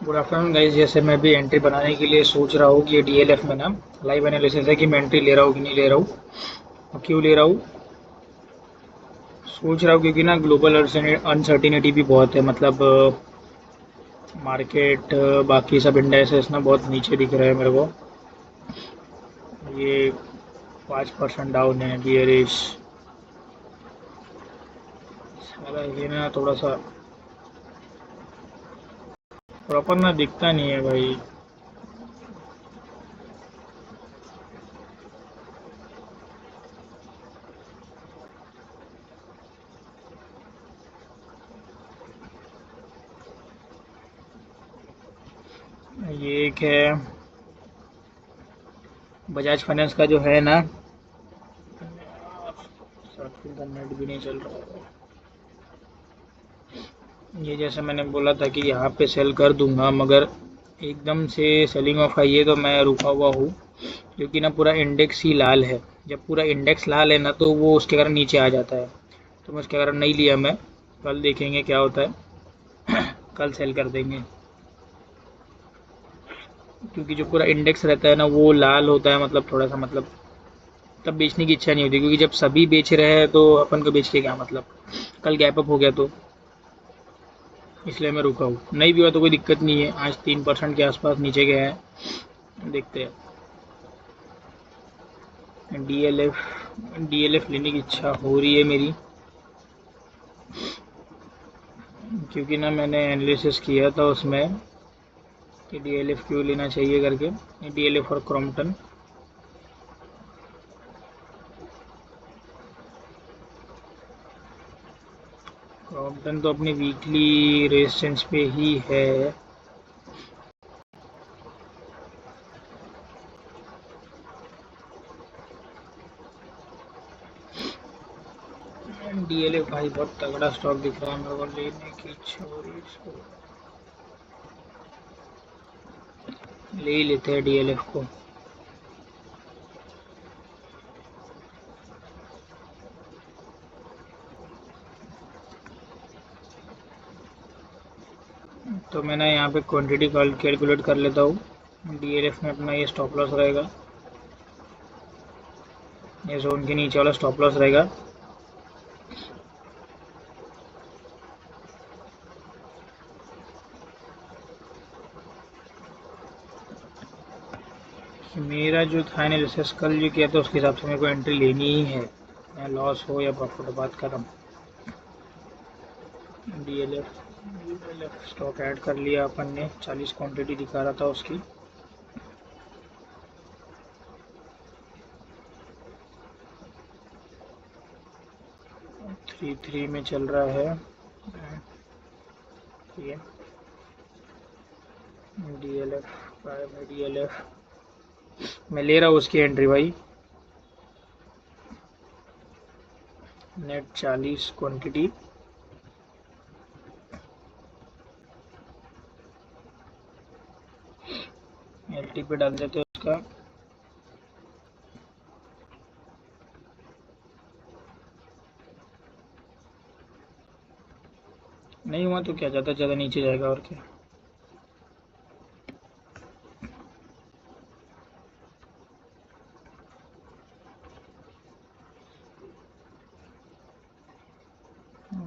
Good afternoon guys. जैसे मैं भी एंट्री बनाने के लिए सोच रहा हूँ कि ये डीएलएफ में ना लाइव एनालिसिस है कि मैं एंट्री ले रहा हूँ कि नहीं ले रहा हूँ और क्यों ले रहा हूँ। सोच रहा हूँ क्योंकि ना ग्लोबल अनसर्टिनिटी भी बहुत है। मतलब मार्केट बाकी सब इंडेक्सेस ना बहुत नीचे दिख रहे हैं मेरे को। ये 5% डाउन है, बियरिश। साला ये ना थोड़ा सा प्रॉपर ना दिखता नहीं है भाई। ये एक है बजाज फाइनेंस का जो है ना, इंटरनेट भी नहीं चल रहा है। ये जैसे मैंने बोला था कि यहाँ पे सेल कर दूंगा, मगर एकदम से सेलिंग ऑफ आई है तो मैं रुका हुआ हूँ क्योंकि ना पूरा इंडेक्स ही लाल है। जब पूरा इंडेक्स लाल है ना तो वो उसके कारण नीचे आ जाता है, तो मैं उसके कारण नहीं लिया। मैं कल देखेंगे क्या होता है। कल सेल कर देंगे क्योंकि जो पूरा इंडेक्स रहता है ना वो लाल होता है, मतलब थोड़ा सा, मतलब तब बेचने की इच्छा नहीं होती क्योंकि जब सभी बेच रहे हैं तो अपन को बेच के क्या मतलब। कल गैप अप हो गया तो इसलिए मैं रुका हूँ। नहीं भी हुआ तो कोई दिक्कत नहीं है। आज 3% के आसपास नीचे गया है, देखते हैं। डीएलएफ डीएलएफ लेने की इच्छा हो रही है मेरी क्योंकि ना मैंने एनालिसिस किया था उसमें कि डीएलएफ क्यों लेना चाहिए करके। डीएलएफ और क्रॉम्पटन। क्रॉम्पटन तो अपनी वीकली रेजिस्टेंस पे ही है। डीएलएफ भाई बहुत तगड़ा स्टॉक दिख रहा है मेरे को, लेने की इच्छा हो रही है इसको। ले ही लेते हैं डीएलएफ को। तो मैं ना यहाँ पे क्वांटिटी कैलकुलेट कर लेता हूँ। डीएलएफ में अपना ये स्टॉप लॉस रहेगा, ये जोन के नीचे वाला स्टॉप लॉस रहेगा। मेरा जो था एनालिसिस कल जो किया था उसके हिसाब से मेरे को एंट्री लेनी ही है, चाहे लॉस हो या प्रॉफिट। बात खत्म। डीएलएफ स्टॉक ऐड कर लिया अपन ने, 40 क्वांटिटी दिखा रहा था उसकी। 3 में चल रहा है। ये डीएलएफ डीएलएफ मैं ले रहा हूँ उसकी एंट्री भाई। Net 40 quantity. एलटी पे डाल देते हैं उसका। नहीं हुआ तो क्या, ज़्यादा से ज़्यादा नीचे जाएगा और क्या।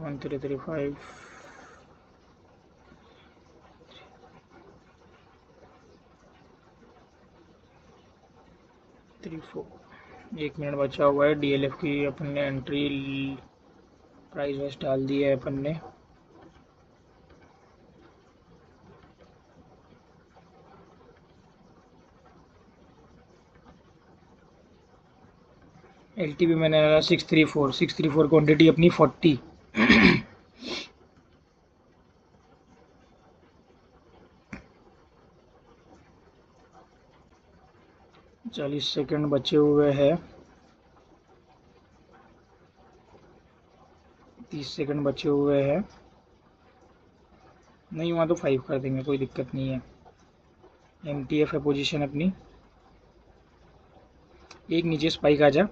वन 335 34। 1 मिनट बचा हुआ है। डीएलएफ की अपन ने एंट्री प्राइस वाइज डाल दी है अपन ने। एलटी भी मैंने डाला 634 क्वांटिटी अपनी 40। 40 सेकंड बचे हुए हैं। 30 सेकंड बचे हुए हैं। नहीं हुआ तो 5 कर देंगे, कोई दिक्कत नहीं है। एमटीएफ है पोजीशन अपनी। एक नीचे स्पाइक आ जा,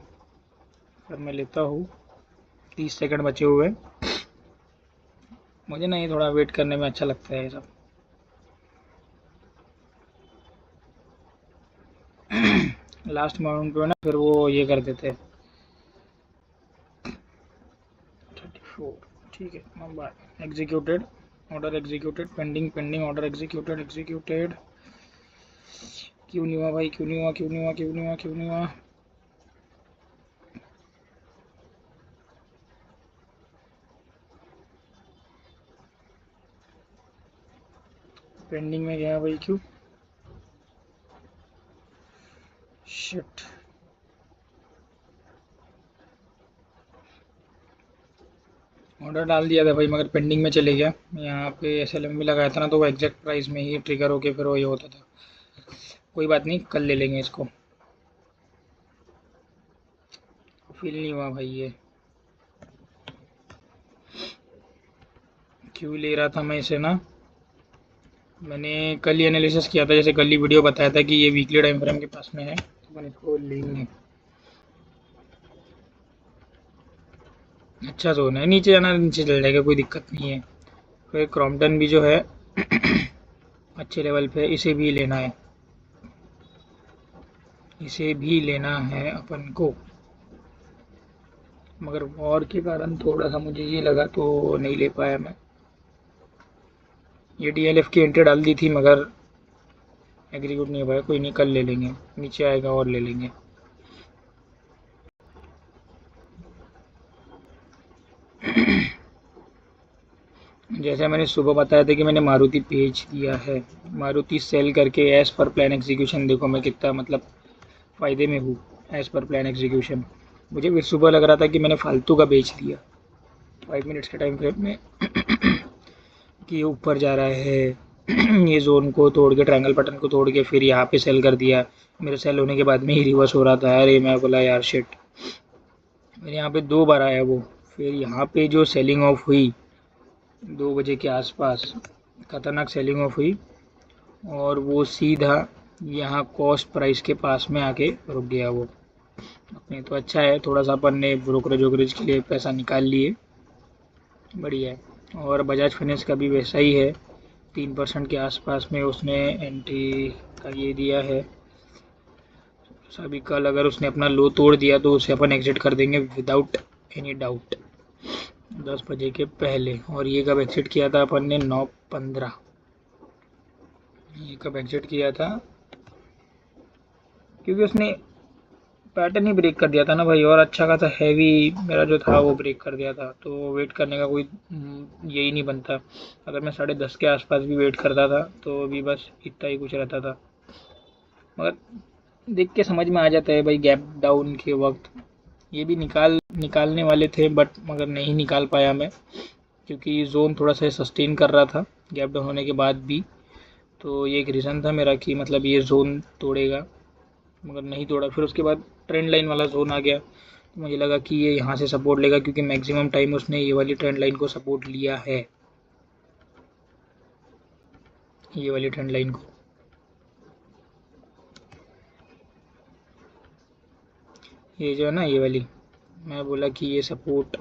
पर मैं लेता हूँ। 30 सेकंड बचे हुए हैं। मुझे ना ये थोड़ा वेट करने में अच्छा लगता है ये सब। लास्ट मोमेंट पे ना फिर वो ये कर देते। 34 ठीक है number executed, order executed, pending pending, order executed executed. क्यों नहीं हुआ भाई, क्यों नहीं हुआ, क्यों नहीं हुआ, क्यों नहीं हुआ, क्यों नहीं हुआ। पेंडिंग में गया भाई, क्यों, शिट। ऑर्डर डाल दिया था भाई मगर पेंडिंग में चले गया। यहाँ पे एसएलएम भी लगाया था ना, तो वो एग्जैक्ट प्राइस में ही ट्रिगर होके फिर वो ये होता था। कोई बात नहीं, कल ले लेंगे इसको। फील नहीं हुआ भाई ये, क्यों ले रहा था मैं इसे ना। मैंने कल ही एनालिसिस किया था, जैसे कल ही वीडियो बताया था कि ये वीकली टाइम फ्रेम के पास में है, तो अपन इसको लेंगे। अच्छा जोन है, नीचे जाना नीचे चल जाएगा, कोई दिक्कत नहीं है। फिर क्रॉम्पटन भी जो है अच्छे लेवल पे, इसे भी लेना है, इसे भी लेना है अपन को। मगर वॉर के कारण थोड़ा सा मुझे ये लगा तो नहीं ले पाया मैं। ये डीएलएफ की एंट्री डाल दी थी मगर एग्रीक्यूट नहीं हो पाया। कोई नहीं, कल ले लेंगे, नीचे आएगा और ले लेंगे। जैसे मैंने सुबह बताया था कि मैंने मारुति बेच दिया है, मारुति सेल करके एज पर प्लान एग्जीक्यूशन, देखो मैं कितना मतलब फ़ायदे में हूँ। एज पर प्लान एग्जीक्यूशन मुझे भी सुबह लग रहा था कि मैंने फालतू का बेच दिया 5 मिनट्स के टाइम फ्रेम में कि ये ऊपर जा रहा है। ये जोन को तोड़ के, ट्रायंगल पैटर्न को तोड़ के फिर यहाँ पे सेल कर दिया। मेरे सेल होने के बाद में ही रिवर्स हो रहा था। अरे मैं बोला यार शिट, मेरे यहाँ पे 2 बार आया वो। फिर यहाँ पे जो सेलिंग ऑफ हुई 2 बजे के आसपास, खतरनाक सेलिंग ऑफ हुई और वो सीधा यहाँ कॉस्ट प्राइस के पास में आके रुक गया वो। अपने तो अच्छा है, थोड़ा सा अपन ने ब्रोकरेज वोकरेज के लिए पैसा निकाल लिए, बढ़िया है। और बजाज फाइनेंस का भी वैसा ही है, 3% के आसपास में उसने एंट्री का ये दिया है। अभी कल अगर उसने अपना लो तोड़ दिया तो उसे अपन एग्जिट कर देंगे विदाउट एनी डाउट 10 बजे के पहले। और ये कब एग्जिट किया था अपन ने, 9:15। ये कब एग्जिट किया था, क्योंकि उसने पैटर्न ही ब्रेक कर दिया था ना भाई, और अच्छा खासा हैवी मेरा जो था वो ब्रेक कर दिया था, तो वेट करने का कोई यही नहीं बनता। अगर मैं 10:30 के आसपास भी वेट करता था तो भी बस इतना ही कुछ रहता था। मगर देख के समझ में आ जाता है भाई, गैप डाउन के वक्त ये भी निकालने वाले थे बट मगर नहीं निकाल पाया मैं, क्योंकि जोन थोड़ा सा सस्टेन कर रहा था गैप डाउन होने के बाद भी। तो ये एक रीज़न था मेरा कि मतलब ये जोन तोड़ेगा, मगर नहीं तोड़ा। फिर उसके बाद ट्रेंड लाइन वाला जोन आ गया, तो मुझे लगा कि ये यहाँ से सपोर्ट लेगा, क्योंकि मैक्सिमम टाइम उसने ये वाली ट्रेंड लाइन को सपोर्ट लिया है, ये वाली ट्रेंड लाइन को। ये जो है ना, ये वाली, मैं बोला कि ये सपोर्ट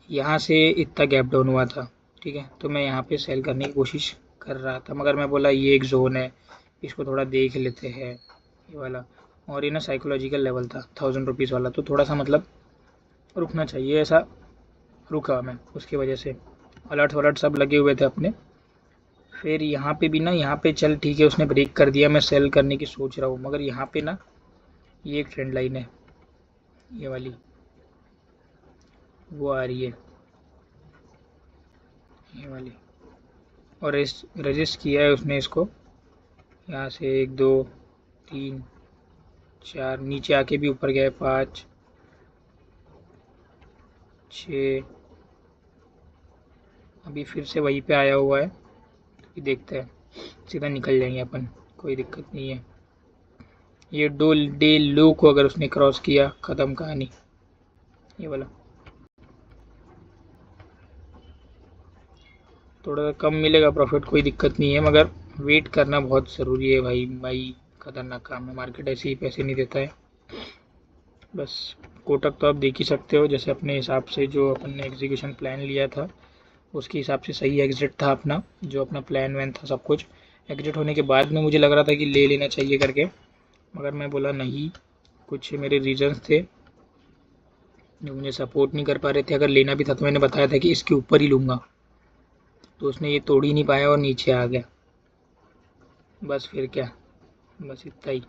यहाँ से इतना गैप डाउन हुआ था, ठीक है, तो मैं यहाँ पे सेल करने की कोशिश कर रहा था। मगर मैं बोला ये एक जोन है, इसको थोड़ा देख लेते हैं, ये वाला। और ये ना साइकोलॉजिकल लेवल था 1000 रुपीज़ वाला, तो थोड़ा सा मतलब रुकना चाहिए, ऐसा रुका मैं, उसकी वजह से अलर्ट वलर्ट सब लगे हुए थे अपने। फिर यहाँ पे भी ना, यहाँ पे चल ठीक है उसने ब्रेक कर दिया, मैं सेल करने की सोच रहा हूँ, मगर यहाँ पे ना ये एक ट्रेंड लाइन है, ये वाली वो आ रही है, ये वाली। और रजिस्ट किया है उसने इसको, यहाँ से 1 2 3 4, नीचे आके भी ऊपर गया है, 5 6, अभी फिर से वहीं पे आया हुआ है। ये देखते हैं, सीधा निकल जाएंगे अपन, कोई दिक्कत नहीं है। ये डे लो को अगर उसने क्रॉस किया, ख़त्म कहानी, ये वाला। थोड़ा सा कम मिलेगा प्रॉफिट, कोई दिक्कत नहीं है, मगर वेट करना बहुत ज़रूरी है भाई। भाई खतरनाक काम है, मार्केट ऐसे ही पैसे नहीं देता है। बस कोटक तो आप देख ही सकते हो, जैसे अपने हिसाब से जो अपन ने एग्जीक्यूशन प्लान लिया था उसके हिसाब से सही एग्जिट था अपना, जो अपना प्लान वैन था सब कुछ। एग्जिट होने के बाद में मुझे लग रहा था कि ले लेना चाहिए करके, मगर मैं बोला नहीं, कुछ मेरे रीजंस थे जो मुझे सपोर्ट नहीं कर पा रहे थे। अगर लेना भी था तो मैंने बताया था कि इसके ऊपर ही लूँगा, तो उसने ये तोड़ ही नहीं पाया और नीचे आ गया। बस फिर क्या, बस इतना ही।